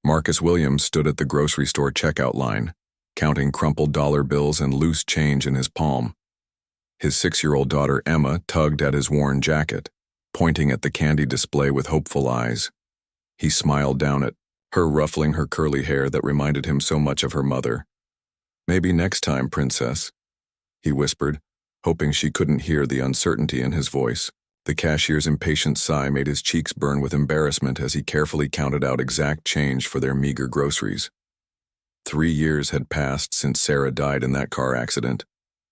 Marcus Williams stood at the grocery store checkout line, counting crumpled dollar bills and loose change in his palm. His 6-year-old daughter Emma tugged at his worn jacket, pointing at the candy display with hopeful eyes. He smiled down at her, ruffling her curly hair that reminded him so much of her mother. "Maybe next time, princess," he whispered, hoping she couldn't hear the uncertainty in his voice. The cashier's impatient sigh made his cheeks burn with embarrassment as he carefully counted out exact change for their meager groceries. 3 years had passed since Sarah died in that car accident,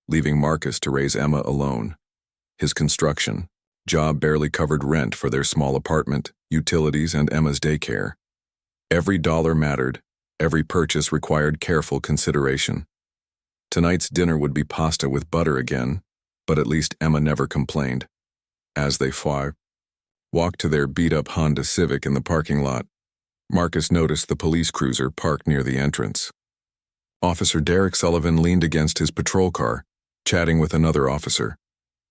leaving Marcus to raise Emma alone. His construction job barely covered rent for their small apartment, utilities, and Emma's daycare. Every dollar mattered. Every purchase required careful consideration. Tonight's dinner would be pasta with butter again, but at least Emma never complained. As they walked to their beat-up Honda Civic in the parking lot, Marcus noticed the police cruiser parked near the entrance. Officer Derek Sullivan leaned against his patrol car, chatting with another officer.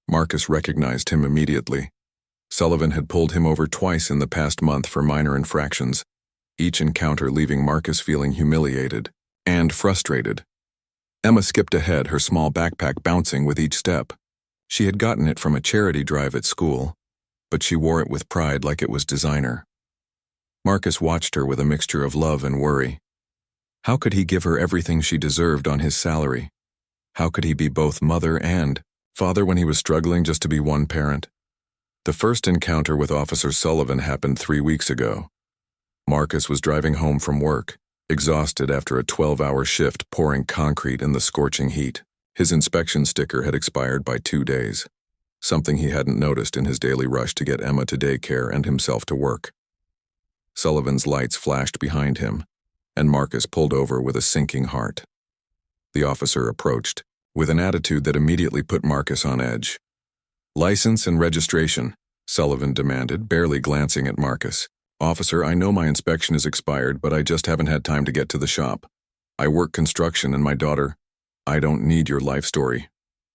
Marcus recognized him immediately. Sullivan had pulled him over twice in the past month for minor infractions, each encounter leaving Marcus feeling humiliated and frustrated. Emma skipped ahead, her small backpack bouncing with each step. She had gotten it from a charity drive at school, but she wore it with pride like it was designer. Marcus watched her with a mixture of love and worry. How could he give her everything she deserved on his salary? How could he be both mother and father when he was struggling just to be one parent? The first encounter with Officer Sullivan happened 3 weeks ago. Marcus was driving home from work, exhausted after a 12-hour shift pouring concrete in the scorching heat. His inspection sticker had expired by 2 days, something he hadn't noticed in his daily rush to get Emma to daycare and himself to work. Sullivan's lights flashed behind him, and Marcus pulled over with a sinking heart. The officer approached, with an attitude that immediately put Marcus on edge. "License and registration," Sullivan demanded, barely glancing at Marcus. "Officer, I know my inspection is expired, but I just haven't had time to get to the shop. I work construction and my daughter—" "I don't need your life story,"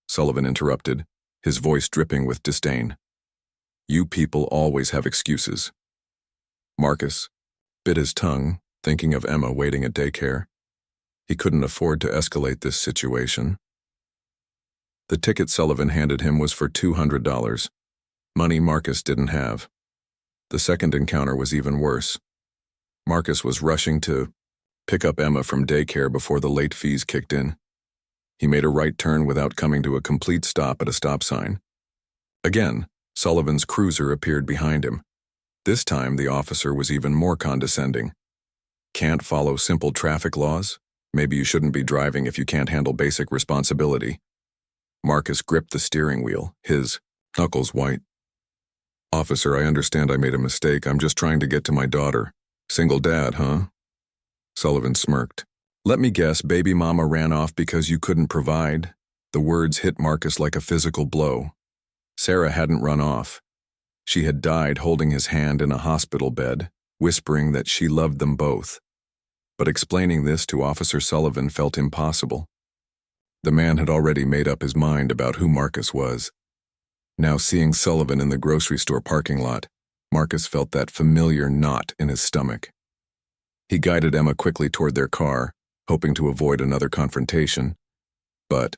Sullivan interrupted, his voice dripping with disdain. "You people always have excuses." Marcus bit his tongue, thinking of Emma waiting at daycare. He couldn't afford to escalate this situation. The ticket Sullivan handed him was for $200, money Marcus didn't have. The second encounter was even worse. Marcus was rushing to pick up Emma from daycare before the late fees kicked in. He made a right turn without coming to a complete stop at a stop sign. Again, Sullivan's cruiser appeared behind him. This time, the officer was even more condescending. "Can't follow simple traffic laws? Maybe you shouldn't be driving if you can't handle basic responsibility." Marcus gripped the steering wheel, his knuckles white. "Officer, I understand I made a mistake. I'm just trying to get to my daughter. Single dad, huh?" Sullivan smirked. "Let me guess, baby mama ran off because you couldn't provide?" The words hit Marcus like a physical blow. Sarah hadn't run off. She had died holding his hand in a hospital bed, whispering that she loved them both. But explaining this to Officer Sullivan felt impossible. The man had already made up his mind about who Marcus was. Now seeing Sullivan in the grocery store parking lot, Marcus felt that familiar knot in his stomach. He guided Emma quickly toward their car, hoping to avoid another confrontation. But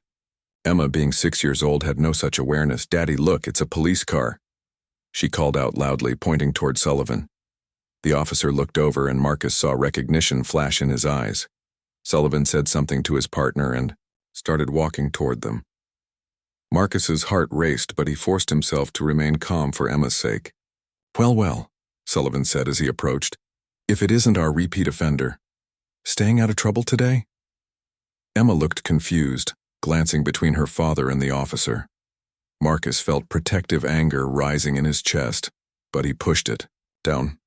Emma, being 6 years old, had no such awareness. "Daddy, look, it's a police car," she called out loudly, pointing toward Sullivan. The officer looked over and Marcus saw recognition flash in his eyes. Sullivan said something to his partner and started walking toward them. Marcus's heart raced, but he forced himself to remain calm for Emma's sake. Well, Sullivan said as he approached. "If it isn't our repeat offender. Staying out of trouble today?" Emma looked confused, glancing between her father and the officer. Marcus felt protective anger rising in his chest, but he pushed it down.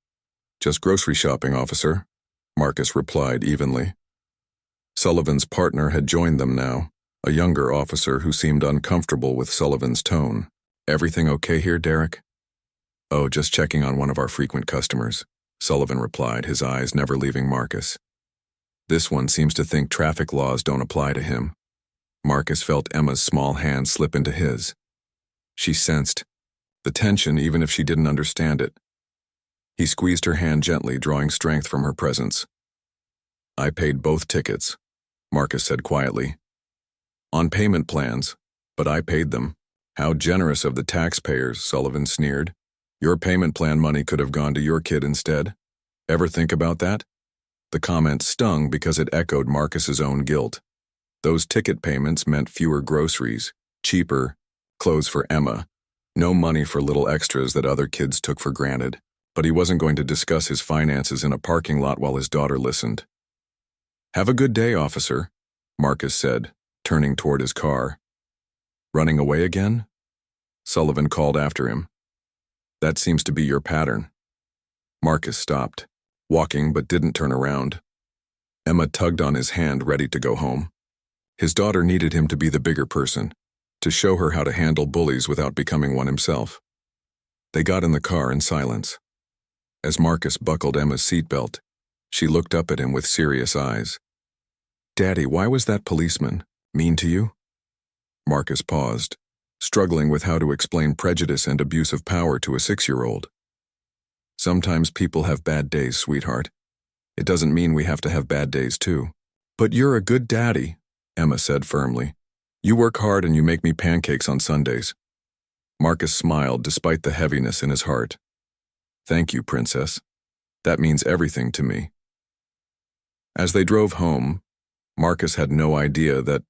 "Just grocery shopping, officer," Marcus replied evenly. Sullivan's partner had joined them now, a younger officer who seemed uncomfortable with Sullivan's tone. "Everything okay here, Derek?" "Oh, just checking on one of our frequent customers," Sullivan replied, his eyes never leaving Marcus. "This one seems to think traffic laws don't apply to him." Marcus felt Emma's small hand slip into his. She sensed the tension even if she didn't understand it. He squeezed her hand gently, drawing strength from her presence. I paid both tickets, Marcus said quietly. On payment plans, but I paid them. How generous of the taxpayers, Sullivan sneered. Your payment plan money could have gone to your kid instead. Ever think about that? The comment stung because it echoed Marcus's own guilt. Those ticket payments meant fewer groceries, cheaper clothes for Emma, no money for little extras that other kids took for granted. But he wasn't going to discuss his finances in a parking lot while his daughter listened. Have a good day, officer, Marcus said, turning toward his car. Running away again? Sullivan called after him. That seems to be your pattern. Marcus stopped, walking but didn't turn around. Emma tugged on his hand, ready to go home. His daughter needed him to be the bigger person, to show her how to handle bullies without becoming one himself. They got in the car in silence. As Marcus buckled Emma's seatbelt, she looked up at him with serious eyes. Daddy, why was that policeman mean to you? Marcus paused, struggling with how to explain prejudice and abuse of power to a 6-year-old. Sometimes people have bad days, sweetheart. It doesn't mean we have to have bad days too. But you're a good daddy, Emma said firmly. You work hard and you make me pancakes on Sundays. Marcus smiled despite the heaviness in his heart. Thank you, Princess. That means everything to me. As they drove home, Marcus had no idea that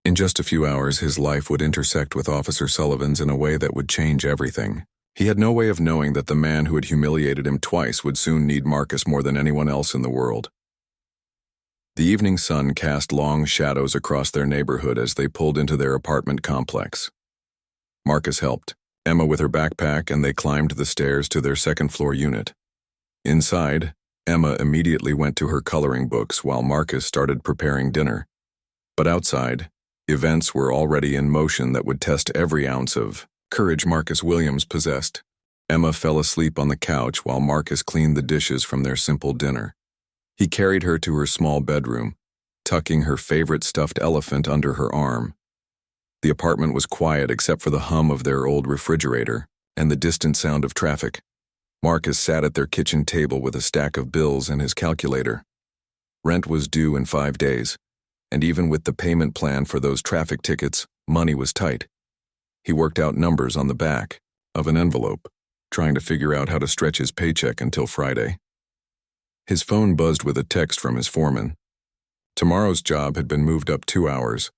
in just a few hours his life would intersect with Officer Sullivan's in a way that would change everything. He had no way of knowing that the man who had humiliated him twice would soon need Marcus more than anyone else in the world. The evening sun cast long shadows across their neighborhood as they pulled into their apartment complex. Marcus helped Emma with her backpack, and they climbed the stairs to their second-floor unit. Inside, Emma immediately went to her coloring books while Marcus started preparing dinner. But outside, events were already in motion that would test every ounce of courage Marcus Williams possessed. Emma fell asleep on the couch while Marcus cleaned the dishes from their simple dinner. He carried her to her small bedroom, tucking her favorite stuffed elephant under her arm. The apartment was quiet except for the hum of their old refrigerator and the distant sound of traffic. Marcus sat at their kitchen table with a stack of bills and his calculator. Rent was due in 5 days, and even with the payment plan for those traffic tickets, money was tight. He worked out numbers on the back of an envelope, trying to figure out how to stretch his paycheck until Friday. His phone buzzed with a text from his foreman. Tomorrow's job had been moved up 2 hours,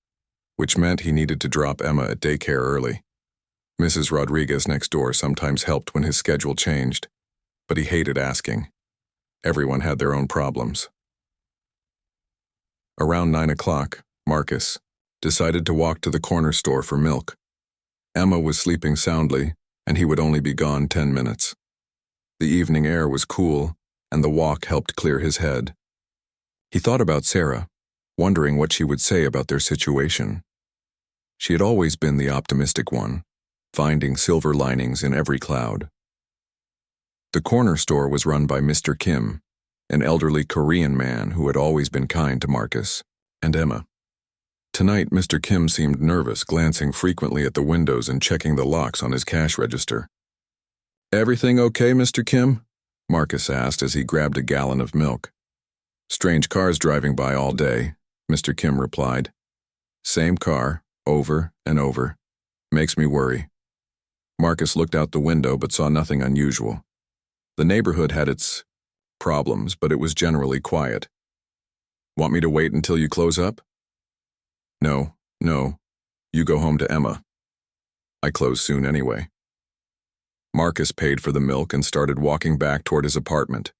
which meant he needed to drop Emma at daycare early. Mrs. Rodriguez next door sometimes helped when his schedule changed, but he hated asking. Everyone had their own problems. Around 9 o'clock, Marcus decided to walk to the corner store for milk. Emma was sleeping soundly, and he would only be gone 10 minutes. The evening air was cool, and the walk helped clear his head. He thought about Sarah, wondering what she would say about their situation. She had always been the optimistic one, finding silver linings in every cloud. The corner store was run by Mr. Kim, an elderly Korean man who had always been kind to Marcus and Emma. Tonight, Mr. Kim seemed nervous, glancing frequently at the windows and checking the locks on his cash register. "Everything okay, Mr. Kim?" Marcus asked as he grabbed a gallon of milk. "Strange cars driving by all day," Mr. Kim replied. "Same car, over and over. Makes me worry." Marcus looked out the window but saw nothing unusual. The neighborhood had its problems, but it was generally quiet. "Want me to wait until you close up?" No. You go home to Emma. I close soon anyway." Marcus paid for the milk and started walking back toward his apartment.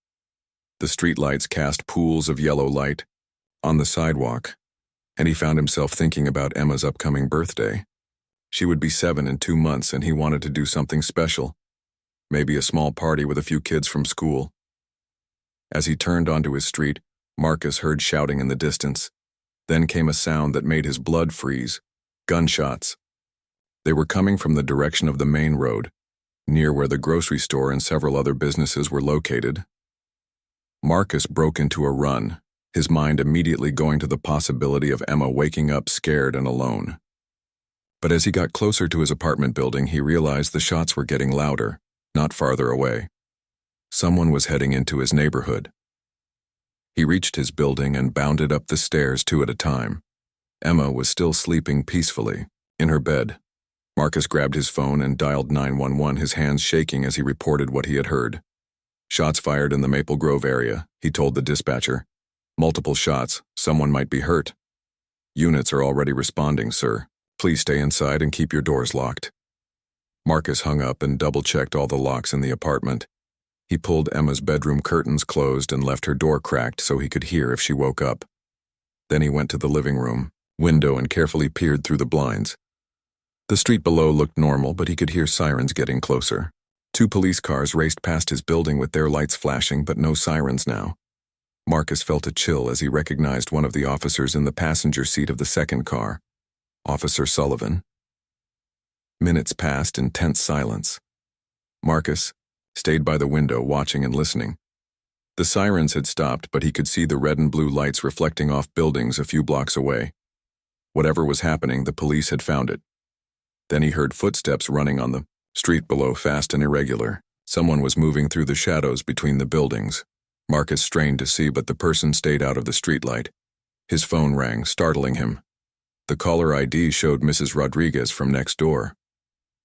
The streetlights cast pools of yellow light on the sidewalk, and he found himself thinking about Emma's upcoming birthday. She would be 7 in 2 months, and he wanted to do something special. Maybe a small party with a few kids from school. As he turned onto his street, Marcus heard shouting in the distance. Then came a sound that made his blood freeze. Gunshots. They were coming from the direction of the main road, near where the grocery store and several other businesses were located. Marcus broke into a run, his mind immediately going to the possibility of Emma waking up scared and alone. But as he got closer to his apartment building, he realized the shots were getting louder, not farther away. Someone was heading into his neighborhood. He reached his building and bounded up the stairs 2 at a time. Emma was still sleeping peacefully, in her bed. Marcus grabbed his phone and dialed 911, his hands shaking as he reported what he had heard. Shots fired in the Maple Grove area, he told the dispatcher. Multiple shots, someone might be hurt. Units are already responding, sir. Please stay inside and keep your doors locked. Marcus hung up and double-checked all the locks in the apartment. He pulled Emma's bedroom curtains closed and left her door cracked so he could hear if she woke up. Then he went to the living room window and carefully peered through the blinds. The street below looked normal, but he could hear sirens getting closer. 2 police cars raced past his building with their lights flashing, but no sirens now. Marcus felt a chill as he recognized one of the officers in the passenger seat of the second car, Officer Sullivan. Minutes passed in tense silence. Marcus stayed by the window watching and listening. The sirens had stopped, but he could see the red and blue lights reflecting off buildings a few blocks away. Whatever was happening, the police had found it. Then he heard footsteps running on the street below, fast and irregular. Someone was moving through the shadows between the buildings. Marcus strained to see, but the person stayed out of the streetlight. His phone rang, startling him. The caller ID showed Mrs. Rodriguez from next door.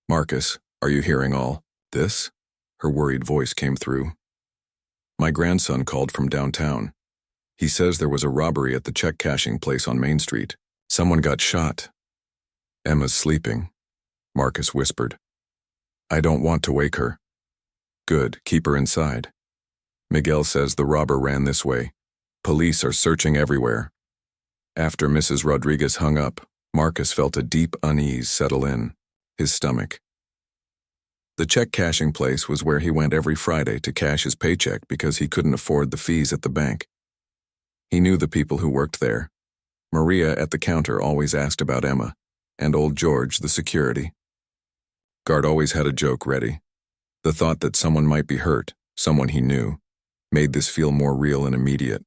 "Marcus, are you hearing all this?" Her worried voice came through. "My grandson called from downtown. He says there was a robbery at the check cashing place on Main Street. Someone got shot." "Emma's sleeping," Marcus whispered. "I don't want to wake her." "Good, keep her inside. Miguel says the robber ran this way. Police are searching everywhere." After Mrs. Rodriguez hung up, Marcus felt a deep unease settle in his stomach. The check cashing place was where he went every Friday to cash his paycheck because he couldn't afford the fees at the bank. He knew the people who worked there. Maria at the counter always asked about Emma, and old George, the security guard, always had a joke ready. The thought that someone might be hurt, someone he knew, made this feel more real and immediate.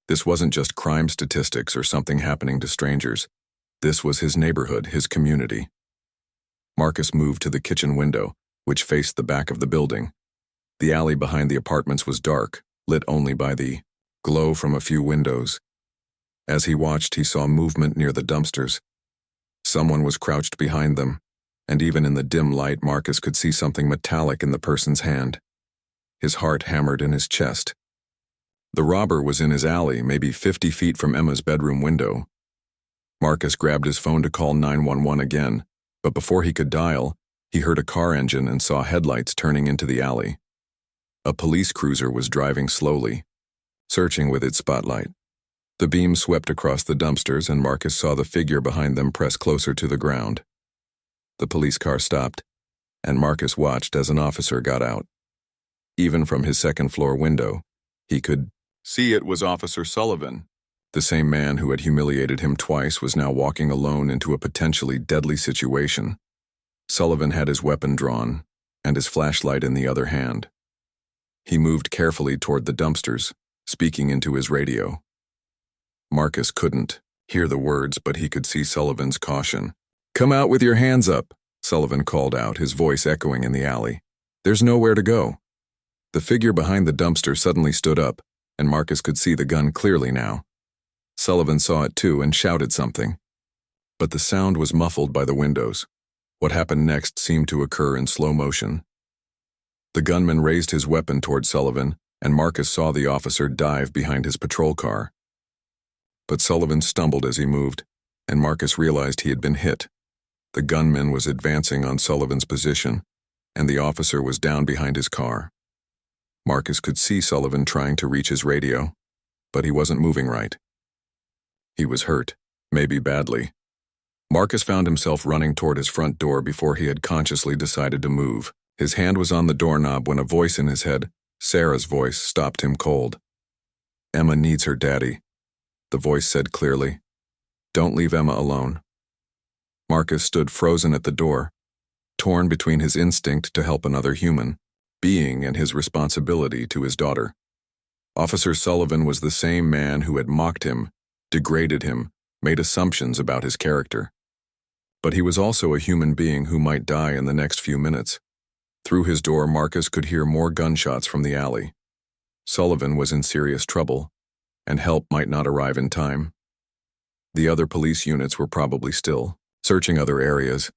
This wasn't just crime statistics or something happening to strangers. This was his neighborhood, his community. Marcus moved to the kitchen window, which faced the back of the building. The alley behind the apartments was dark, lit only by the glow from a few windows. As he watched, he saw movement near the dumpsters. Someone was crouched behind them, and even in the dim light, Marcus could see something metallic in the person's hand. His heart hammered in his chest. The robber was in his alley, maybe 50 feet from Emma's bedroom window. Marcus grabbed his phone to call 911 again, but before he could dial, he heard a car engine and saw headlights turning into the alley. A police cruiser was driving slowly, searching with its spotlight. The beam swept across the dumpsters, and Marcus saw the figure behind them press closer to the ground. The police car stopped, and Marcus watched as an officer got out. Even from his second-floor window, he could see it was Officer Sullivan. The same man who had humiliated him twice was now walking alone into a potentially deadly situation. Sullivan had his weapon drawn, and his flashlight in the other hand. He moved carefully toward the dumpsters, speaking into his radio. Marcus couldn't hear the words, but he could see Sullivan's caution. "Come out with your hands up," Sullivan called out, his voice echoing in the alley. "There's nowhere to go." The figure behind the dumpster suddenly stood up, and Marcus could see the gun clearly now. Sullivan saw it too and shouted something. But the sound was muffled by the windows. What happened next seemed to occur in slow motion. The gunman raised his weapon toward Sullivan, and Marcus saw the officer dive behind his patrol car. But Sullivan stumbled as he moved, and Marcus realized he had been hit. The gunman was advancing on Sullivan's position, and the officer was down behind his car. Marcus could see Sullivan trying to reach his radio, but he wasn't moving right. He was hurt, maybe badly. Marcus found himself running toward his front door before he had consciously decided to move. His hand was on the doorknob when a voice in his head, Sarah's voice, stopped him cold. "Emma needs her daddy," the voice said clearly. "Don't leave Emma alone." Marcus stood frozen at the door, torn between his instinct to help another human being and his responsibility to his daughter. Officer Sullivan was the same man who had mocked him, degraded him, made assumptions about his character. But he was also a human being who might die in the next few minutes. Through his door, Marcus could hear more gunshots from the alley. Sullivan was in serious trouble, and help might not arrive in time. The other police units were probably still searching other areas,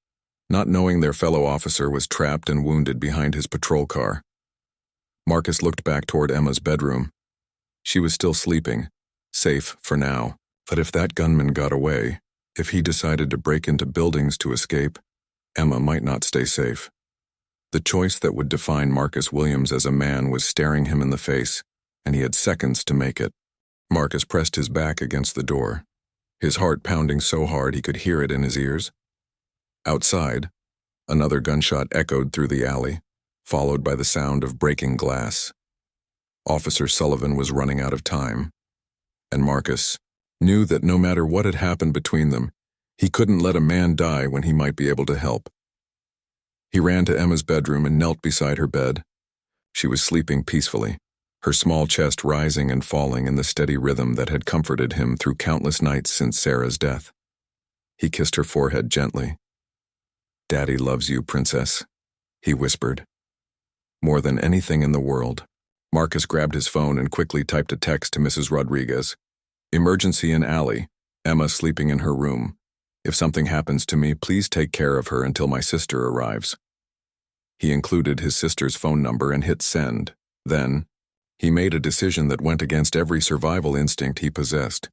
not knowing their fellow officer was trapped and wounded behind his patrol car. Marcus looked back toward Emma's bedroom. She was still sleeping, safe for now, but if that gunman got away, if he decided to break into buildings to escape, Emma might not stay safe. The choice that would define Marcus Williams as a man was staring him in the face, and he had seconds to make it. Marcus pressed his back against the door, his heart pounding so hard he could hear it in his ears. Outside, another gunshot echoed through the alley, followed by the sound of breaking glass. Officer Sullivan was running out of time, and Marcus knew that no matter what had happened between them, he couldn't let a man die when he might be able to help. He ran to Emma's bedroom and knelt beside her bed. She was sleeping peacefully, her small chest rising and falling in the steady rhythm that had comforted him through countless nights since Sarah's death. He kissed her forehead gently. "Daddy loves you, princess," he whispered. More than anything in the world. Marcus grabbed his phone and quickly typed a text to Mrs. Rodriguez. "Emergency in alley. Emma sleeping in her room. If something happens to me, please take care of her until my sister arrives." He included his sister's phone number and hit send. Then, he made a decision that went against every survival instinct he possessed.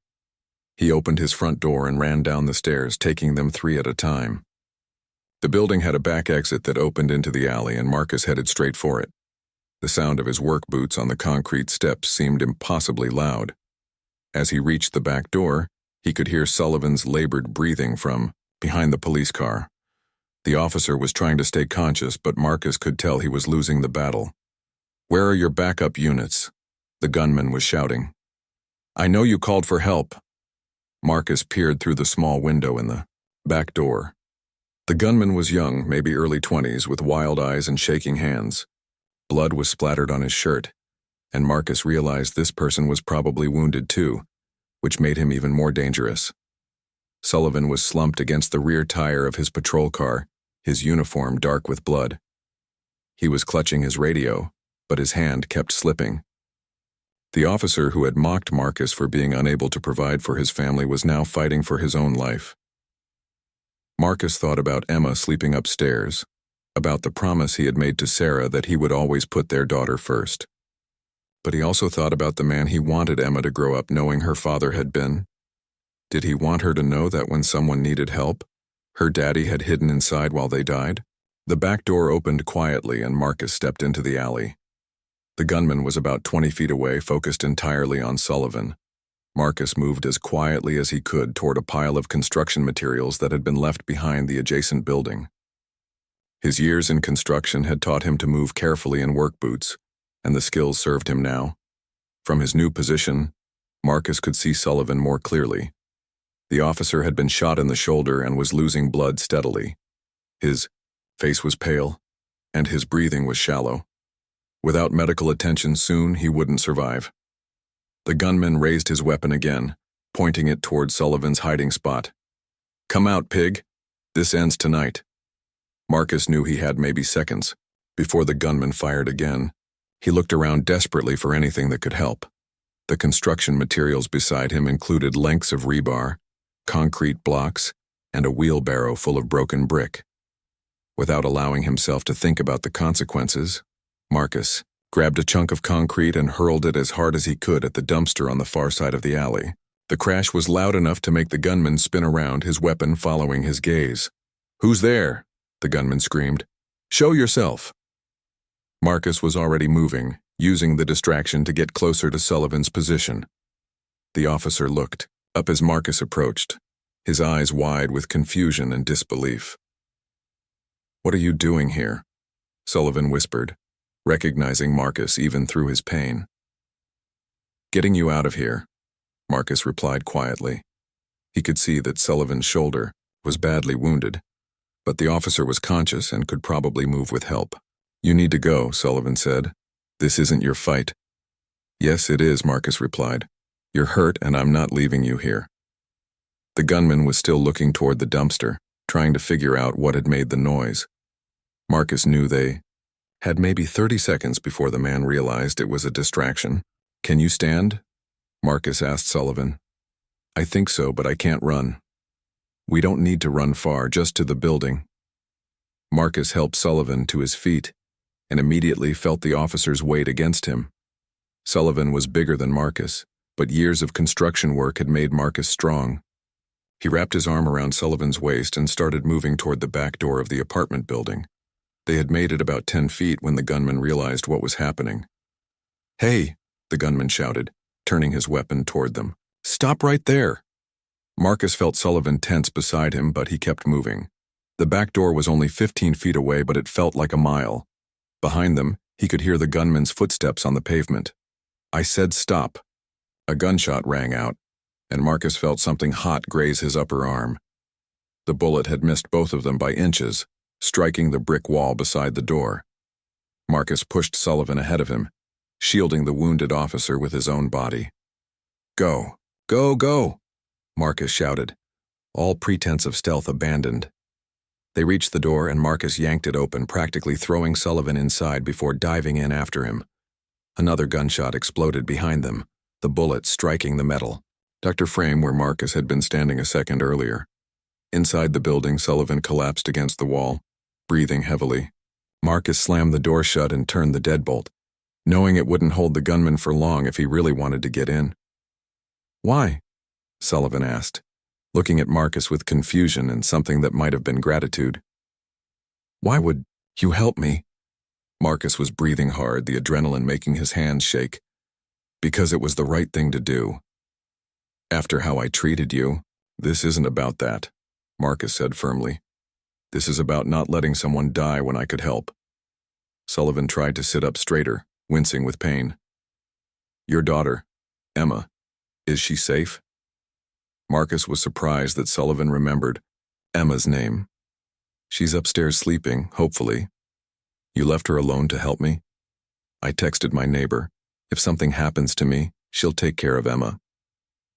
He opened his front door and ran down the stairs, taking them 3 at a time. The building had a back exit that opened into the alley, and Marcus headed straight for it. The sound of his work boots on the concrete steps seemed impossibly loud. As he reached the back door, he could hear Sullivan's labored breathing from behind the police car. The officer was trying to stay conscious, but Marcus could tell he was losing the battle. "Where are your backup units?" the gunman was shouting. "I know you called for help." Marcus peered through the small window in the back door. The gunman was young, maybe early 20s, with wild eyes and shaking hands. Blood was splattered on his shirt, and Marcus realized this person was probably wounded too, which made him even more dangerous. Sullivan was slumped against the rear tire of his patrol car, his uniform dark with blood. He was clutching his radio, but his hand kept slipping. The officer who had mocked Marcus for being unable to provide for his family was now fighting for his own life. Marcus thought about Emma sleeping upstairs, about the promise he had made to Sarah that he would always put their daughter first. But he also thought about the man he wanted Emma to grow up knowing her father had been. Did he want her to know that when someone needed help, her daddy had hidden inside while they died? The back door opened quietly and Marcus stepped into the alley. The gunman was about 20 feet away, focused entirely on Sullivan. Marcus moved as quietly as he could toward a pile of construction materials that had been left behind the adjacent building. His years in construction had taught him to move carefully in work boots, and the skills served him now. From his new position, Marcus could see Sullivan more clearly. The officer had been shot in the shoulder and was losing blood steadily. His face was pale, and his breathing was shallow. Without medical attention soon, he wouldn't survive. The gunman raised his weapon again, pointing it toward Sullivan's hiding spot. "Come out, pig. This ends tonight." Marcus knew he had maybe seconds before the gunman fired again. He looked around desperately for anything that could help. The construction materials beside him included lengths of rebar, concrete blocks, and a wheelbarrow full of broken brick. Without allowing himself to think about the consequences, Marcus grabbed a chunk of concrete and hurled it as hard as he could at the dumpster on the far side of the alley. The crash was loud enough to make the gunman spin around, his weapon following his gaze. "Who's there?" the gunman screamed. "Show yourself." Marcus was already moving, using the distraction to get closer to Sullivan's position. The officer looked up as Marcus approached, his eyes wide with confusion and disbelief. "What are you doing here?" Sullivan whispered, recognizing Marcus even through his pain. "Getting you out of here," Marcus replied quietly. He could see that Sullivan's shoulder was badly wounded, but the officer was conscious and could probably move with help. "You need to go," Sullivan said. "This isn't your fight." "Yes, it is," Marcus replied. "You're hurt and I'm not leaving you here." The gunman was still looking toward the dumpster, trying to figure out what had made the noise. Marcus knew they had maybe 30 seconds before the man realized it was a distraction. "Can you stand?" Marcus asked Sullivan. I think so, but I can't run. We don't need to run far, just to the building. Marcus helped Sullivan to his feet and immediately felt the officer's weight against him. Sullivan was bigger than Marcus, but years of construction work had made Marcus strong. He wrapped his arm around Sullivan's waist and started moving toward the back door of the apartment building. They had made it about 10 feet when the gunman realized what was happening. Hey, the gunman shouted, turning his weapon toward them. Stop right there! Marcus felt Sullivan tense beside him, but he kept moving. The back door was only 15 feet away, but it felt like a mile. Behind them, he could hear the gunman's footsteps on the pavement. I said stop. A gunshot rang out, and Marcus felt something hot graze his upper arm. The bullet had missed both of them by inches, striking the brick wall beside the door. Marcus pushed Sullivan ahead of him, shielding the wounded officer with his own body. Go, go, go, Marcus shouted, all pretense of stealth abandoned. They reached the door and Marcus yanked it open, practically throwing Sullivan inside before diving in after him. Another gunshot exploded behind them, the bullet striking the metal. Dr. Frame where Marcus had been standing a second earlier. Inside the building, Sullivan collapsed against the wall, breathing heavily. Marcus slammed the door shut and turned the deadbolt, knowing it wouldn't hold the gunman for long if he really wanted to get in. Why? Sullivan asked, looking at Marcus with confusion and something that might have been gratitude. Why would you help me? Marcus was breathing hard, the adrenaline making his hands shake. Because it was the right thing to do. After how I treated you, this isn't about that, Marcus said firmly. This is about not letting someone die when I could help. Sullivan tried to sit up straighter, wincing with pain. Your daughter, Emma, is she safe? Marcus was surprised that Sullivan remembered Emma's name. She's upstairs sleeping, hopefully. You left her alone to help me? I texted my neighbor. If something happens to me, she'll take care of Emma.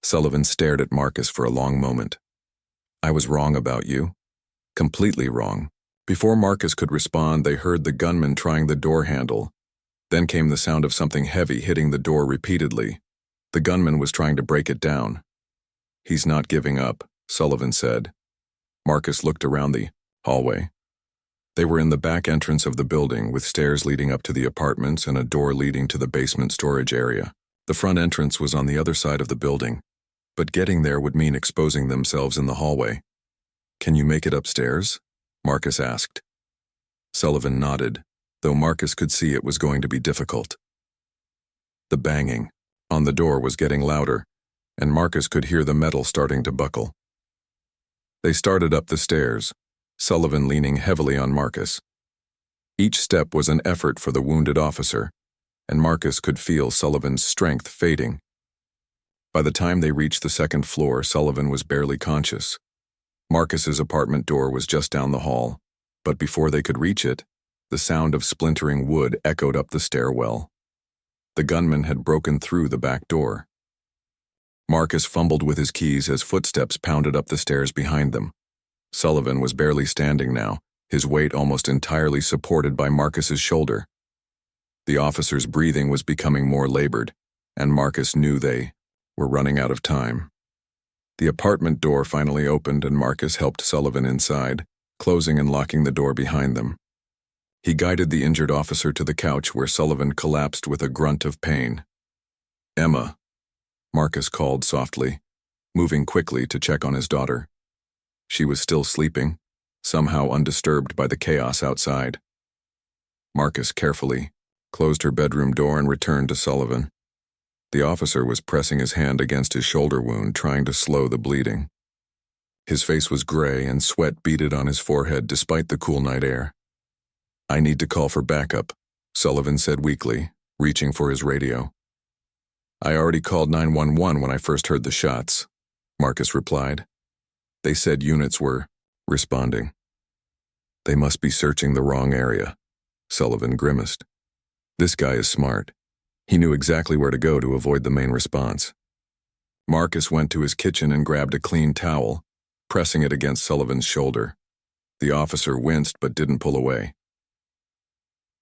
Sullivan stared at Marcus for a long moment. I was wrong about you. Completely wrong. Before Marcus could respond, they heard the gunman trying the door handle. Then came the sound of something heavy hitting the door repeatedly. The gunman was trying to break it down. He's not giving up, Sullivan said. Marcus looked around the hallway. They were in the back entrance of the building with stairs leading up to the apartments and a door leading to the basement storage area. The front entrance was on the other side of the building, but getting there would mean exposing themselves in the hallway. Can you make it upstairs? Marcus asked. Sullivan nodded, though Marcus could see it was going to be difficult. The banging on the door was getting louder, and Marcus could hear the metal starting to buckle. They started up the stairs, Sullivan leaning heavily on Marcus. Each step was an effort for the wounded officer, and Marcus could feel Sullivan's strength fading. By the time they reached the second floor, Sullivan was barely conscious. Marcus's apartment door was just down the hall, but before they could reach it, the sound of splintering wood echoed up the stairwell. The gunman had broken through the back door. Marcus fumbled with his keys as footsteps pounded up the stairs behind them. Sullivan was barely standing now, his weight almost entirely supported by Marcus's shoulder. The officer's breathing was becoming more labored, and Marcus knew they were running out of time. The apartment door finally opened and Marcus helped Sullivan inside, closing and locking the door behind them. He guided the injured officer to the couch where Sullivan collapsed with a grunt of pain. Emma, Marcus called softly, moving quickly to check on his daughter. She was still sleeping, somehow undisturbed by the chaos outside. Marcus carefully closed her bedroom door and returned to Sullivan. The officer was pressing his hand against his shoulder wound, trying to slow the bleeding. His face was gray and sweat beaded on his forehead despite the cool night air. I need to call for backup, Sullivan said weakly, reaching for his radio. I already called 911 when I first heard the shots, Marcus replied. They said units were responding. They must be searching the wrong area, Sullivan grimaced. This guy is smart. He knew exactly where to go to avoid the main response. Marcus went to his kitchen and grabbed a clean towel, pressing it against Sullivan's shoulder. The officer winced but didn't pull away.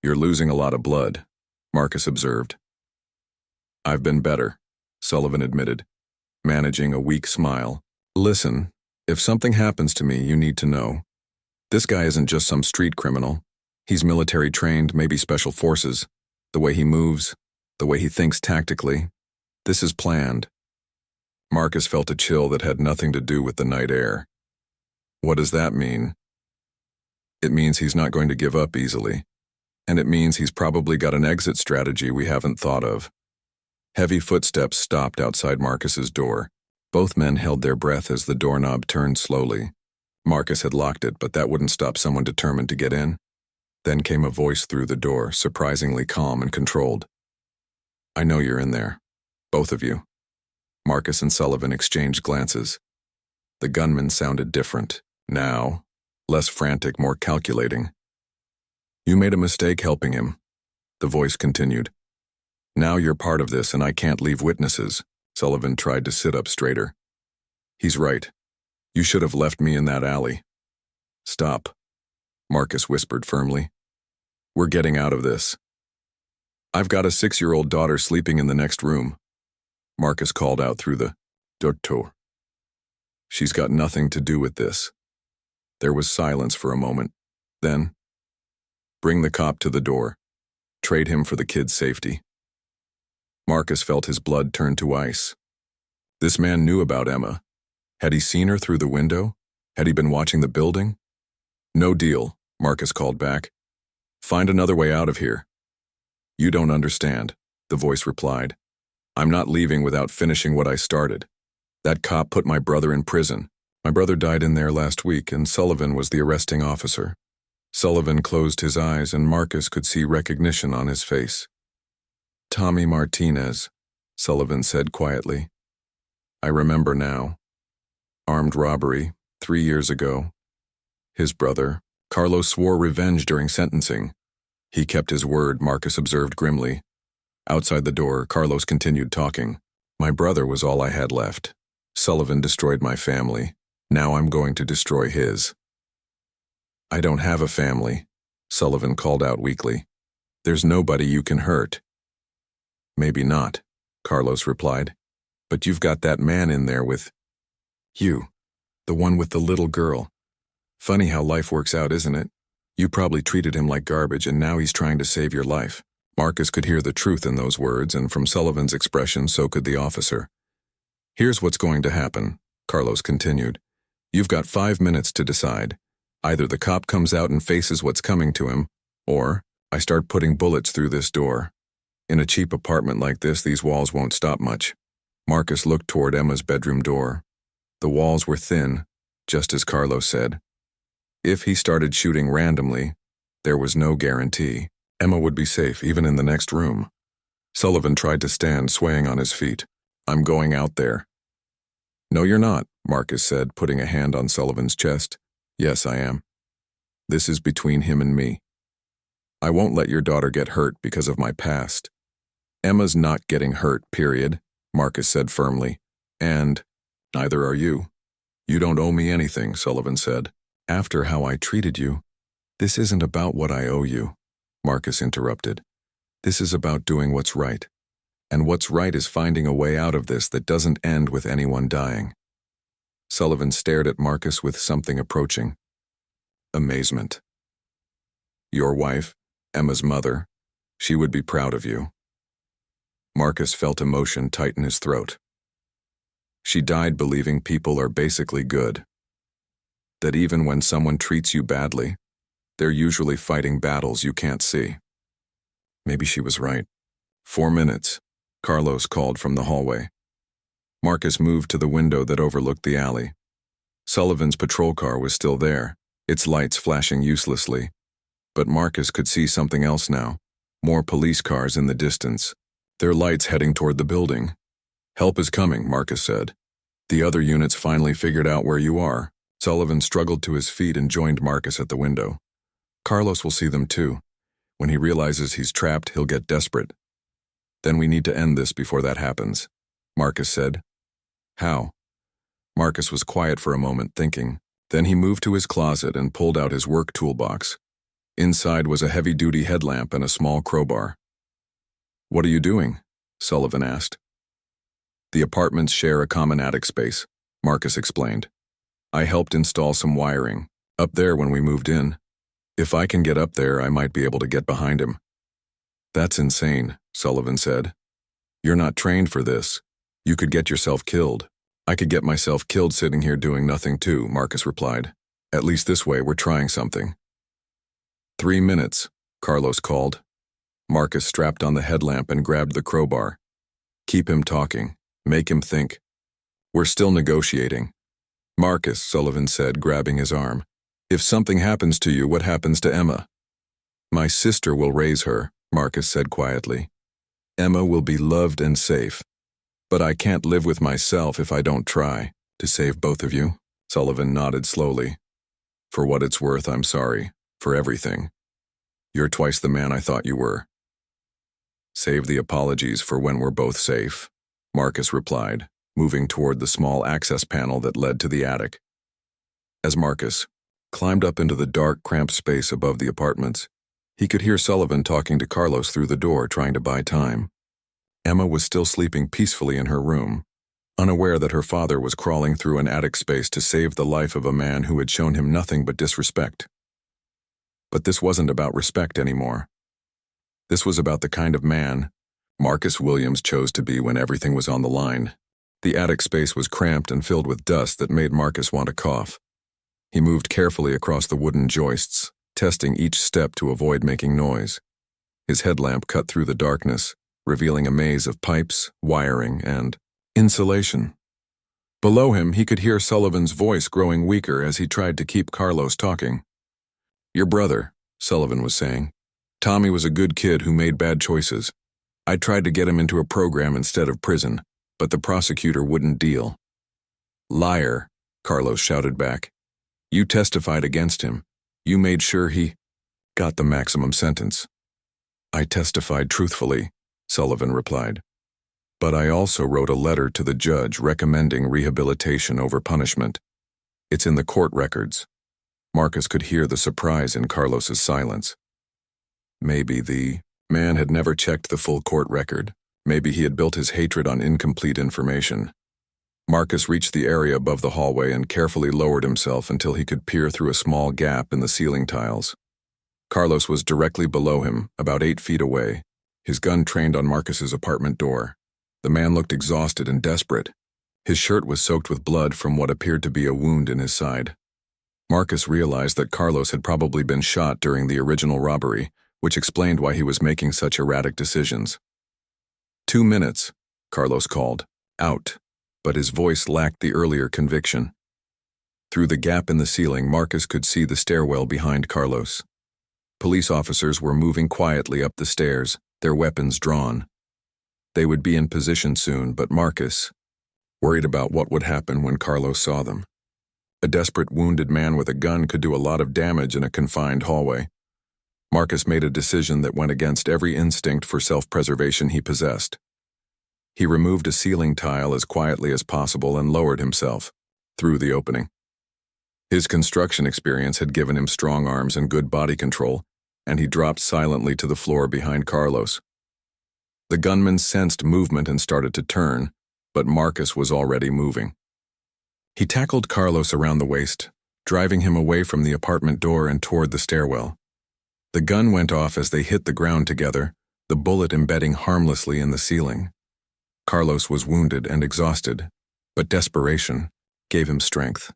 You're losing a lot of blood, Marcus observed. I've been better, Sullivan admitted, managing a weak smile. Listen, if something happens to me, you need to know. This guy isn't just some street criminal. He's military trained, maybe special forces. The way he moves, the way he thinks tactically. This is planned. Marcus felt a chill that had nothing to do with the night air. What does that mean? It means he's not going to give up easily. And it means he's probably got an exit strategy we haven't thought of. Heavy footsteps stopped outside Marcus's door. Both men held their breath as the doorknob turned slowly. Marcus had locked it, but that wouldn't stop someone determined to get in. Then came a voice through the door, surprisingly calm and controlled. I know you're in there. Both of you. Marcus and Sullivan exchanged glances. The gunman sounded different. Now, less frantic, more calculating. You made a mistake helping him. The voice continued. Now you're part of this and I can't leave witnesses. Sullivan tried to sit up straighter. He's right. You should have left me in that alley. Stop, Marcus whispered firmly. We're getting out of this. I've got a 6-year-old daughter sleeping in the next room. Marcus called out through the door. She's got nothing to do with this. There was silence for a moment. Then, bring the cop to the door. Trade him for the kid's safety. Marcus felt his blood turn to ice. This man knew about Emma. Had he seen her through the window? Had he been watching the building? No deal, Marcus called back. Find another way out of here. You don't understand, the voice replied. I'm not leaving without finishing what I started. That cop put my brother in prison. My brother died in there last week, and Sullivan was the arresting officer. Sullivan closed his eyes, and Marcus could see recognition on his face. Tommy Martinez, Sullivan said quietly. I remember now. Armed robbery, 3 years ago. His brother, Carlos, swore revenge during sentencing. He kept his word, Marcus observed grimly. Outside the door, Carlos continued talking. My brother was all I had left. Sullivan destroyed my family. Now I'm going to destroy his. I don't have a family, Sullivan called out weakly. There's nobody you can hurt. Maybe not, Carlos replied. But you've got that man in there with you, the one with the little girl. Funny how life works out, isn't it? You probably treated him like garbage and now he's trying to save your life. Marcus could hear the truth in those words, and from Sullivan's expression so could the officer. Here's what's going to happen, Carlos continued. You've got 5 minutes to decide. Either the cop comes out and faces what's coming to him, or I start putting bullets through this door. In a cheap apartment like this, these walls won't stop much. Marcus looked toward Emma's bedroom door. The walls were thin, just as Carlos said. If he started shooting randomly, there was no guarantee. Emma would be safe even in the next room. Sullivan tried to stand, swaying on his feet. I'm going out there. No, you're not, Marcus said, putting a hand on Sullivan's chest. Yes, I am. This is between him and me. I won't let your daughter get hurt because of my past. Emma's not getting hurt, period, Marcus said firmly. And neither are you. You don't owe me anything, Sullivan said. After how I treated you, this isn't about what I owe you, Marcus interrupted. This is about doing what's right. And what's right is finding a way out of this that doesn't end with anyone dying. Sullivan stared at Marcus with something approaching. Amazement. Your wife, Emma's mother, she would be proud of you. Marcus felt emotion tighten his throat. She died believing people are basically good. That even when someone treats you badly, they're usually fighting battles you can't see. Maybe she was right. 4 minutes, Carlos called from the hallway. Marcus moved to the window that overlooked the alley. Sullivan's patrol car was still there, its lights flashing uselessly. But Marcus could see something else now. More police cars in the distance, their lights heading toward the building. Help is coming, Marcus said. The other units finally figured out where you are. Sullivan struggled to his feet and joined Marcus at the window. Carlos will see them too. When he realizes he's trapped, he'll get desperate. Then we need to end this before that happens, Marcus said. How? Marcus was quiet for a moment, thinking. Then he moved to his closet and pulled out his work toolbox. Inside was a heavy-duty headlamp and a small crowbar. What are you doing? Sullivan asked. The apartments share a common attic space, Marcus explained. I helped install some wiring up there when we moved in. If I can get up there, I might be able to get behind him. That's insane, Sullivan said. You're not trained for this. You could get yourself killed. I could get myself killed sitting here doing nothing too, Marcus replied. At least this way we're trying something. 3 minutes, Carlos called. Marcus strapped on the headlamp and grabbed the crowbar. Keep him talking. Make him think. We're still negotiating. Marcus, Sullivan said, grabbing his arm. If something happens to you, what happens to Emma? My sister will raise her, Marcus said quietly. Emma will be loved and safe. But I can't live with myself if I don't try to save both of you. Sullivan nodded slowly. For what it's worth, I'm sorry. For everything. You're twice the man I thought you were. Save the apologies for when we're both safe, Marcus replied, moving toward the small access panel that led to the attic. As Marcus climbed up into the dark, cramped space above the apartments, he could hear Sullivan talking to Carlos through the door, trying to buy time. Emma was still sleeping peacefully in her room, unaware that her father was crawling through an attic space to save the life of a man who had shown him nothing but disrespect. But this wasn't about respect anymore. This was about the kind of man Marcus Williams chose to be when everything was on the line. The attic space was cramped and filled with dust that made Marcus want to cough. He moved carefully across the wooden joists, testing each step to avoid making noise. His headlamp cut through the darkness, revealing a maze of pipes, wiring, and insulation. Below him, he could hear Sullivan's voice growing weaker as he tried to keep Carlos talking. Your brother, Sullivan was saying. Tommy was a good kid who made bad choices. I tried to get him into a program instead of prison, but the prosecutor wouldn't deal. Liar, Carlos shouted back. You testified against him. You made sure he got the maximum sentence. I testified truthfully, Sullivan replied. But I also wrote a letter to the judge recommending rehabilitation over punishment. It's in the court records. Marcus could hear the surprise in Carlos's silence. Maybe the man had never checked the full court record. Maybe he had built his hatred on incomplete information. Marcus reached the area above the hallway and carefully lowered himself until he could peer through a small gap in the ceiling tiles. Carlos was directly below him, about 8 feet away, his gun trained on Marcus's apartment door. The man looked exhausted and desperate. His shirt was soaked with blood from what appeared to be a wound in his side. Marcus realized that Carlos had probably been shot during the original robbery, which explained why he was making such erratic decisions. 2 minutes, Carlos called, out, but his voice lacked the earlier conviction. Through the gap in the ceiling, Marcus could see the stairwell behind Carlos. Police officers were moving quietly up the stairs, their weapons drawn. They would be in position soon, but Marcus worried about what would happen when Carlos saw them. A desperate, wounded man with a gun could do a lot of damage in a confined hallway. Marcus made a decision that went against every instinct for self-preservation he possessed. He removed a ceiling tile as quietly as possible and lowered himself through the opening. His construction experience had given him strong arms and good body control, and he dropped silently to the floor behind Carlos. The gunman sensed movement and started to turn, but Marcus was already moving. He tackled Carlos around the waist, driving him away from the apartment door and toward the stairwell. The gun went off as they hit the ground together, the bullet embedding harmlessly in the ceiling. Carlos was wounded and exhausted, but desperation gave him strength.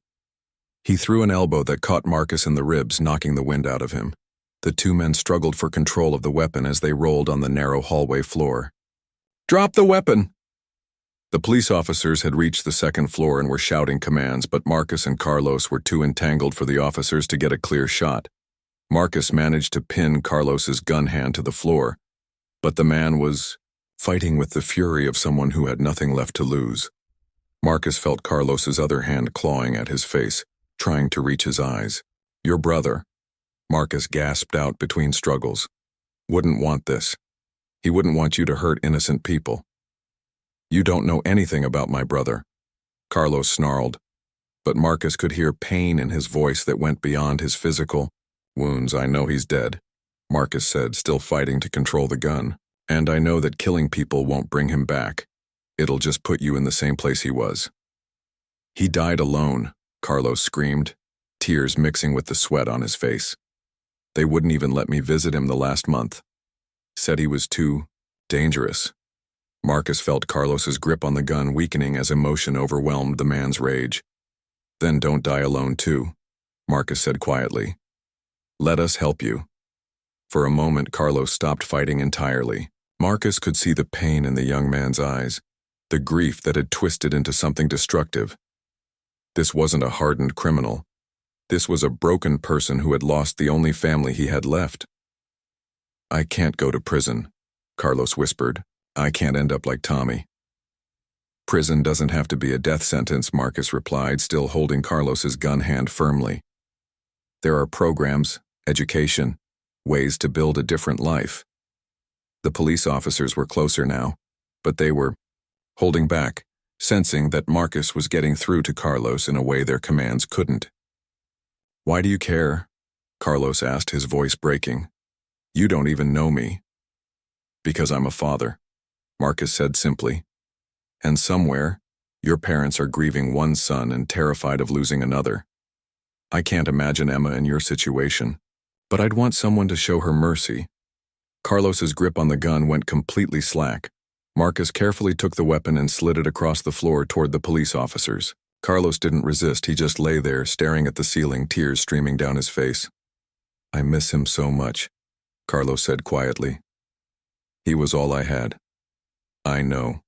He threw an elbow that caught Marcus in the ribs, knocking the wind out of him. The two men struggled for control of the weapon as they rolled on the narrow hallway floor. "Drop the weapon!" The police officers had reached the second floor and were shouting commands, but Marcus and Carlos were too entangled for the officers to get a clear shot. Marcus managed to pin Carlos's gun hand to the floor, but the man was fighting with the fury of someone who had nothing left to lose. Marcus felt Carlos's other hand clawing at his face, trying to reach his eyes. "Your brother," Marcus gasped out between struggles, "wouldn't want this. He wouldn't want you to hurt innocent people." "You don't know anything about my brother," Carlos snarled, but Marcus could hear pain in his voice that went beyond his physical wounds. "I know he's dead," Marcus said, still fighting to control the gun. "And I know that killing people won't bring him back. It'll just put you in the same place he was. He died alone, Carlos screamed, tears mixing with the sweat on his face. They wouldn't even let me visit him the last month. Said he was too dangerous. Marcus felt Carlos's grip on the gun weakening as emotion overwhelmed the man's rage. Then don't die alone too, Marcus said quietly. Let us help you. For a moment, Carlos stopped fighting entirely. Marcus could see the pain in the young man's eyes, the grief that had twisted into something destructive. This wasn't a hardened criminal. This was a broken person who had lost the only family he had left. I can't go to prison, Carlos whispered. I can't end up like Tommy. Prison doesn't have to be a death sentence, Marcus replied, still holding Carlos's gun hand firmly. There are programs, education, ways to build a different life. The police officers were closer now, but they were holding back, sensing that Marcus was getting through to Carlos in a way their commands couldn't. Why do you care? Carlos asked, his voice breaking. You don't even know me. Because I'm a father, Marcus said simply. And somewhere, your parents are grieving one son and terrified of losing another. I can't imagine Emma in your situation, but I'd want someone to show her mercy. Carlos's grip on the gun went completely slack. Marcus carefully took the weapon and slid it across the floor toward the police officers. Carlos didn't resist, he just lay there, staring at the ceiling, tears streaming down his face. I miss him so much, Carlos said quietly. He was all I had. I know,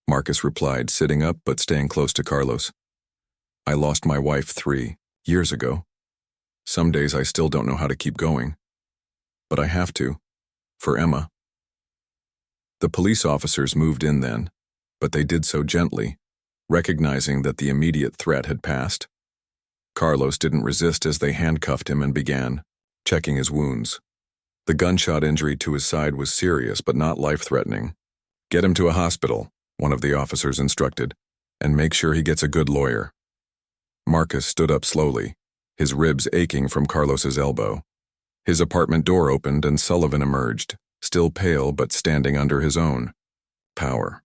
Marcus replied, sitting up but staying close to Carlos. I lost my wife 3 years ago. Some days I still don't know how to keep going. But I have to, for Emma. The police officers moved in then, but they did so gently, recognizing that the immediate threat had passed. Carlos didn't resist as they handcuffed him and began checking his wounds. The gunshot injury to his side was serious but not life-threatening. Get him to a hospital, one of the officers instructed, and make sure he gets a good lawyer. Marcus stood up slowly, his ribs aching from Carlos's elbow. His apartment door opened and Sullivan emerged, still pale but standing under his own power.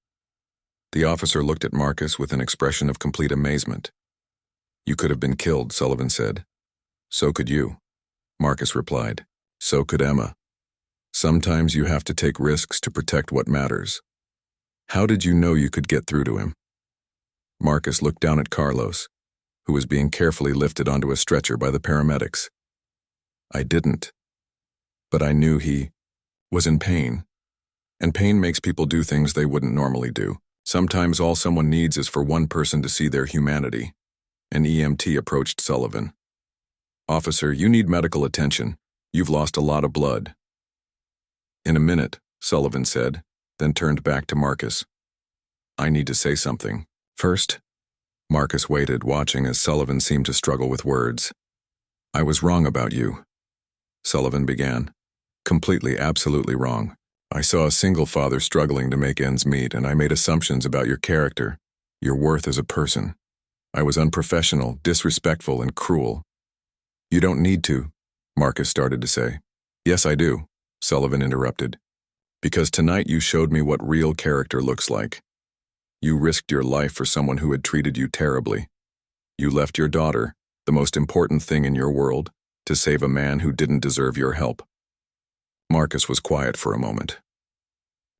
The officer looked at Marcus with an expression of complete amazement. You could have been killed, Sullivan said. So could you, Marcus replied. So could Emma. Sometimes you have to take risks to protect what matters. How did you know you could get through to him? Marcus looked down at Carlos, who was being carefully lifted onto a stretcher by the paramedics. I didn't. But I knew he was in pain. And pain makes people do things they wouldn't normally do. Sometimes all someone needs is for one person to see their humanity. An EMT approached Sullivan. Officer, you need medical attention. You've lost a lot of blood. In a minute, Sullivan said, then turned back to Marcus. I need to say something. First, Marcus waited, watching as Sullivan seemed to struggle with words. I was wrong about you, Sullivan began. Completely, absolutely wrong. I saw a single father struggling to make ends meet, and I made assumptions about your character, your worth as a person. I was unprofessional, disrespectful, and cruel. You don't need to, Marcus started to say. Yes, I do, Sullivan interrupted. Because tonight you showed me what real character looks like. You risked your life for someone who had treated you terribly. You left your daughter, the most important thing in your world, to save a man who didn't deserve your help. Marcus was quiet for a moment.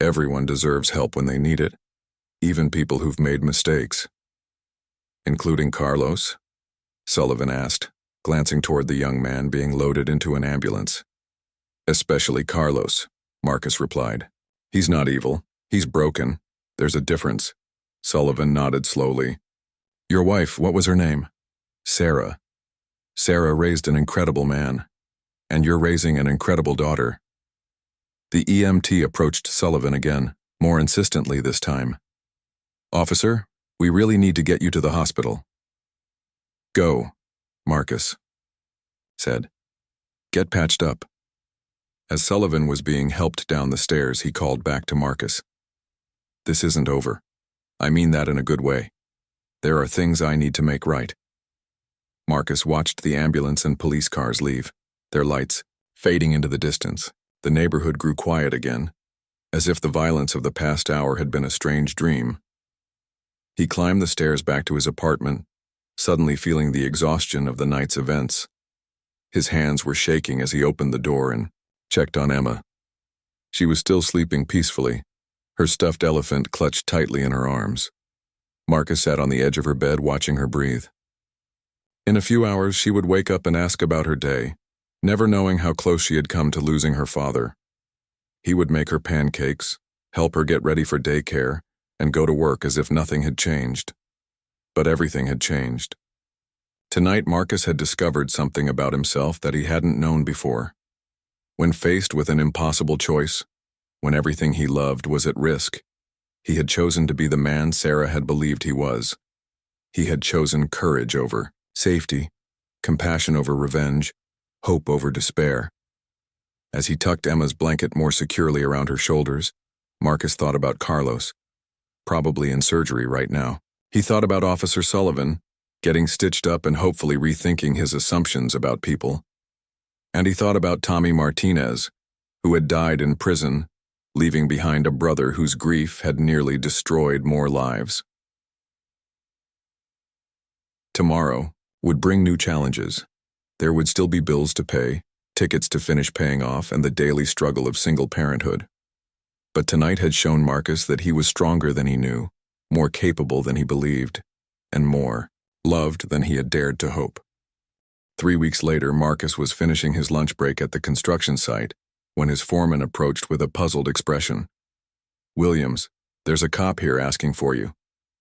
Everyone deserves help when they need it, even people who've made mistakes. Including Carlos? Sullivan asked, glancing toward the young man being loaded into an ambulance. Especially Carlos, Marcus replied. He's not evil. He's broken. There's a difference. Sullivan nodded slowly. Your wife, what was her name? Sarah. Sarah raised an incredible man. And you're raising an incredible daughter. The EMT approached Sullivan again, more insistently this time. Officer, we really need to get you to the hospital. Go, Marcus said. Get patched up. As Sullivan was being helped down the stairs, he called back to Marcus. This isn't over. I mean that in a good way. There are things I need to make right. Marcus watched the ambulance and police cars leave, their lights fading into the distance. The neighborhood grew quiet again, as if the violence of the past hour had been a strange dream. He climbed the stairs back to his apartment, suddenly feeling the exhaustion of the night's events. His hands were shaking as he opened the door and checked on Emma. She was still sleeping peacefully, her stuffed elephant clutched tightly in her arms. Marcus sat on the edge of her bed watching her breathe. In a few hours, she would wake up and ask about her day, never knowing how close she had come to losing her father. He would make her pancakes, help her get ready for daycare, and go to work as if nothing had changed. But everything had changed. Tonight, Marcus had discovered something about himself that he hadn't known before. When faced with an impossible choice, when everything he loved was at risk, he had chosen to be the man Sarah had believed he was. He had chosen courage over safety, compassion over revenge, hope over despair. As he tucked Emma's blanket more securely around her shoulders, Marcus thought about Carlos, probably in surgery right now. He thought about Officer Sullivan, getting stitched up and hopefully rethinking his assumptions about people. And he thought about Tommy Martinez, who had died in prison, leaving behind a brother whose grief had nearly destroyed more lives. Tomorrow would bring new challenges. There would still be bills to pay, tickets to finish paying off, and the daily struggle of single parenthood. But tonight had shown Marcus that he was stronger than he knew, more capable than he believed, and more loved than he had dared to hope. 3 weeks later, Marcus was finishing his lunch break at the construction site when his foreman approached with a puzzled expression. "Williams, there's a cop here asking for you.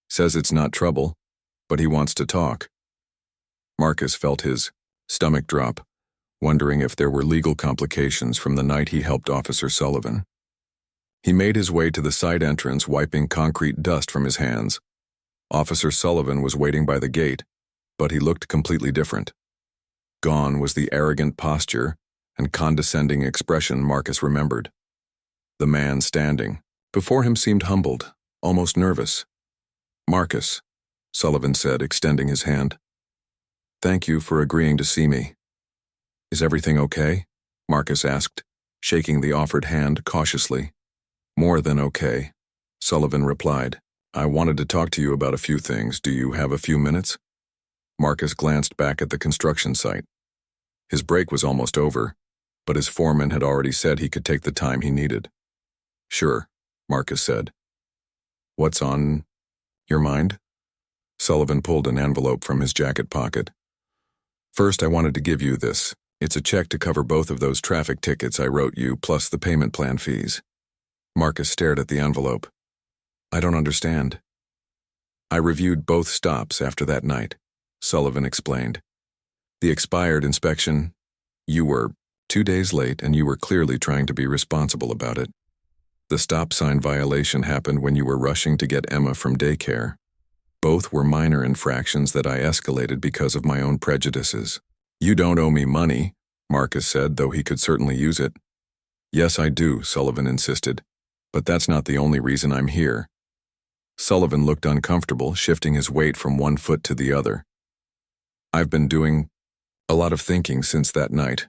Says it's not trouble, but he wants to talk." Marcus felt his stomach drop, wondering if there were legal complications from the night he helped Officer Sullivan. He made his way to the side entrance, wiping concrete dust from his hands. Officer Sullivan was waiting by the gate, but he looked completely different. Gone was the arrogant posture and condescending expression Marcus remembered. The man standing before him seemed humbled, almost nervous. "Marcus," Sullivan said, extending his hand. "Thank you for agreeing to see me." "Is everything okay?" Marcus asked, shaking the offered hand cautiously. "More than okay," Sullivan replied. "I wanted to talk to you about a few things. Do you have a few minutes?" Marcus glanced back at the construction site. His break was almost over, but his foreman had already said he could take the time he needed. "Sure," Marcus said. "What's on your mind?" Sullivan pulled an envelope from his jacket pocket. "First, I wanted to give you this. It's a check to cover both of those traffic tickets I wrote you, plus the payment plan fees." Marcus stared at the envelope. "I don't understand." "I reviewed both stops after that night," Sullivan explained. "The expired inspection, you were 2 days late and you were clearly trying to be responsible about it. The stop sign violation happened when you were rushing to get Emma from daycare. Both were minor infractions that I escalated because of my own prejudices." "You don't owe me money," Marcus said, though he could certainly use it. "Yes, I do," Sullivan insisted. "But that's not the only reason I'm here." Sullivan looked uncomfortable, shifting his weight from one foot to the other. "I've been doing a lot of thinking since that night.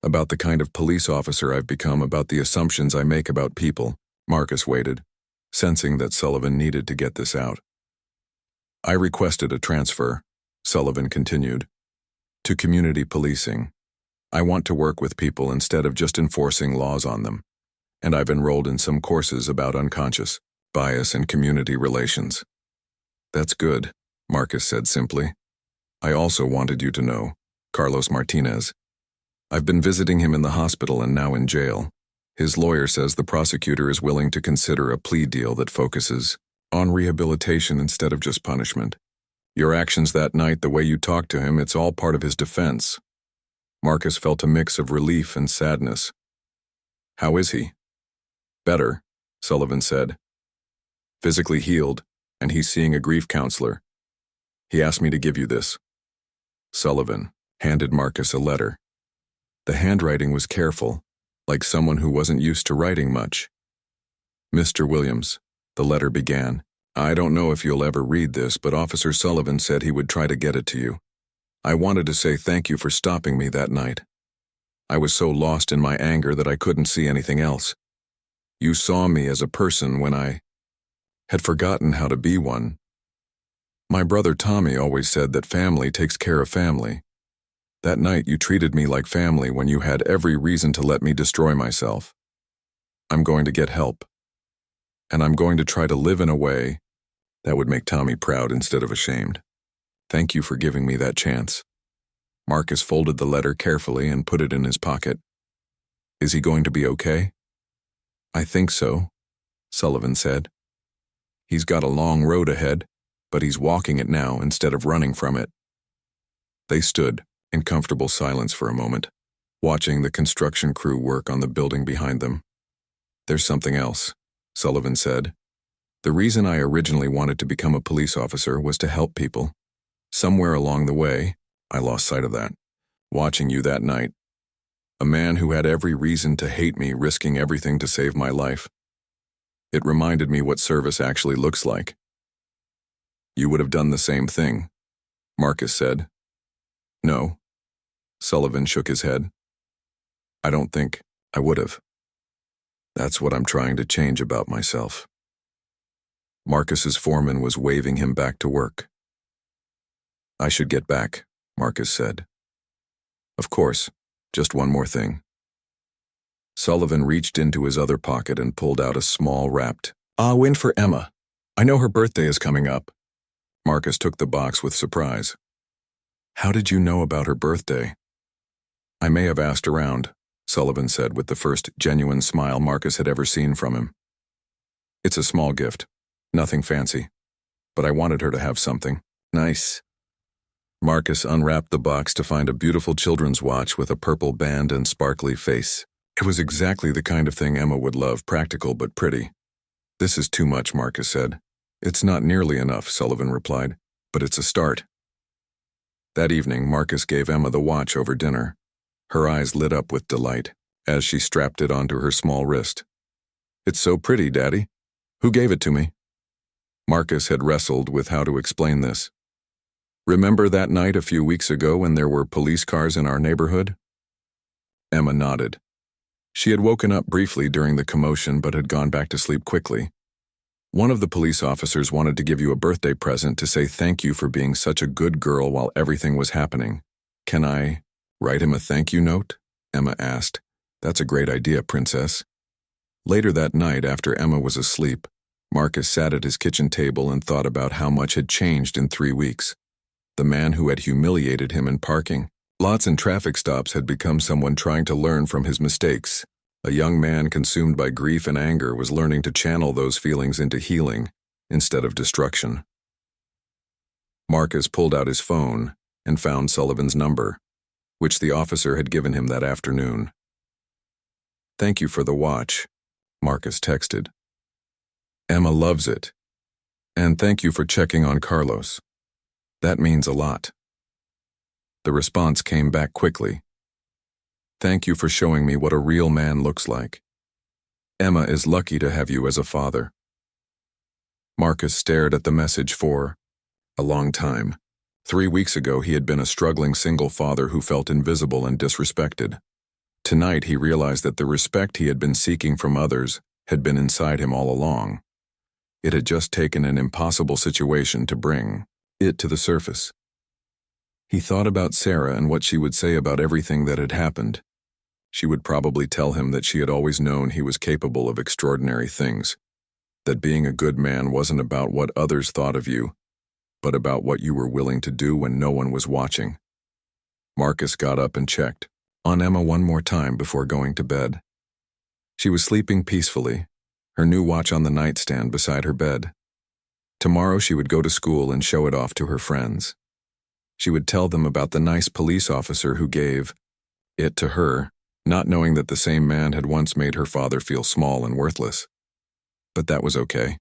About the kind of police officer I've become, about the assumptions I make about people." Marcus waited, sensing that Sullivan needed to get this out. "I requested a transfer," Sullivan continued, "to community policing. I want to work with people instead of just enforcing laws on them. And I've enrolled in some courses about unconscious bias and community relations." "That's good," Marcus said simply. "I also wanted you to know Carlos Martinez. I've been visiting him in the hospital and now in jail. His lawyer says the prosecutor is willing to consider a plea deal that focuses on rehabilitation instead of just punishment. Your actions that night, the way you talked to him, it's all part of his defense." Marcus felt a mix of relief and sadness. "How is he?" "Better," Sullivan said. "Physically healed, and he's seeing a grief counselor. He asked me to give you this." Sullivan handed Marcus a letter. The handwriting was careful, like someone who wasn't used to writing much. "Mr. Williams," the letter began, "I don't know if you'll ever read this, but Officer Sullivan said he would try to get it to you. I wanted to say thank you for stopping me that night. I was so lost in my anger that I couldn't see anything else. You saw me as a person when I had forgotten how to be one, My brother Tommy always said that family takes care of family. That night you treated me like family when you had every reason to let me destroy myself. I'm going to get help. And I'm going to try to live in a way that would make Tommy proud instead of ashamed. Thank you for giving me that chance. Marcus folded the letter carefully and put it in his pocket. Is he going to be okay? I think so, Sullivan said. He's got a long road ahead, but he's walking it now instead of running from it. They stood in comfortable silence for a moment, watching the construction crew work on the building behind them. There's something else, Sullivan said. The reason I originally wanted to become a police officer was to help people. Somewhere along the way, I lost sight of that. Watching you that night, a man who had every reason to hate me risking everything to save my life. It reminded me what service actually looks like. You would have done the same thing, Marcus said. No. Sullivan shook his head. I don't think I would have. That's what I'm trying to change about myself. Marcus's foreman was waving him back to work. I should get back, Marcus said. Of course, just one more thing. Sullivan reached into his other pocket and pulled out a small wrapped, win for Emma. I know her birthday is coming up. Marcus took the box with surprise. How did you know about her birthday? I may have asked around, Sullivan said with the first genuine smile Marcus had ever seen from him. It's a small gift, nothing fancy, but I wanted her to have something nice. Marcus unwrapped the box to find a beautiful children's watch with a purple band and sparkly face. It was exactly the kind of thing Emma would love, practical but pretty. This is too much, Marcus said. It's not nearly enough, Sullivan replied, but it's a start. That evening, Marcus gave Emma the watch over dinner. Her eyes lit up with delight as she strapped it onto her small wrist. It's so pretty, Daddy. Who gave it to me? Marcus had wrestled with how to explain this. Remember that night a few weeks ago when there were police cars in our neighborhood? Emma nodded. She had woken up briefly during the commotion but had gone back to sleep quickly. One of the police officers wanted to give you a birthday present to say thank you for being such a good girl while everything was happening. Can I write him a thank you note? Emma asked. That's a great idea, Princess. Later that night, after Emma was asleep, Marcus sat at his kitchen table and thought about how much had changed in 3 weeks. The man who had humiliated him in parking lots and traffic stops had become someone trying to learn from his mistakes. A young man consumed by grief and anger was learning to channel those feelings into healing instead of destruction. Marcus pulled out his phone and found Sullivan's number, which the officer had given him that afternoon. Thank you for the watch, Marcus texted. Emma loves it. And thank you for checking on Carlos. That means a lot. The response came back quickly. Thank you for showing me what a real man looks like. Emma is lucky to have you as a father. Marcus stared at the message for a long time. 3 weeks ago, he had been a struggling single father who felt invisible and disrespected. Tonight, he realized that the respect he had been seeking from others had been inside him all along. It had just taken an impossible situation to bring it to the surface. He thought about Sarah and what she would say about everything that had happened. She would probably tell him that she had always known he was capable of extraordinary things, that being a good man wasn't about what others thought of you, but about what you were willing to do when no one was watching. Marcus got up and checked on Emma one more time before going to bed. She was sleeping peacefully, her new watch on the nightstand beside her bed. Tomorrow she would go to school and show it off to her friends. She would tell them about the nice police officer who gave it to her, not knowing that the same man had once made her father feel small and worthless. But that was okay.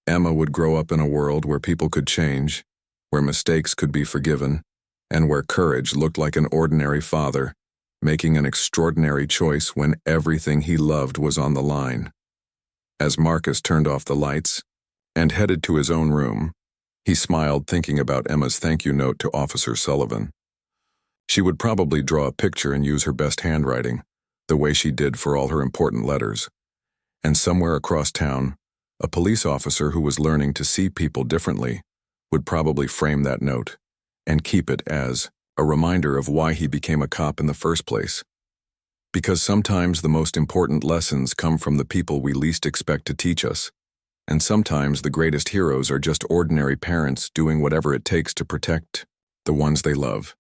Emma would grow up in a world where people could change, where mistakes could be forgiven, and where courage looked like an ordinary father, making an extraordinary choice when everything he loved was on the line. As Marcus turned off the lights and headed to his own room, he smiled thinking about Emma's thank you note to Officer Sullivan. She would probably draw a picture and use her best handwriting, the way she did for all her important letters. And somewhere across town, a police officer who was learning to see people differently would probably frame that note and keep it as a reminder of why he became a cop in the first place. Because sometimes the most important lessons come from the people we least expect to teach us, and sometimes the greatest heroes are just ordinary parents doing whatever it takes to protect the ones they love.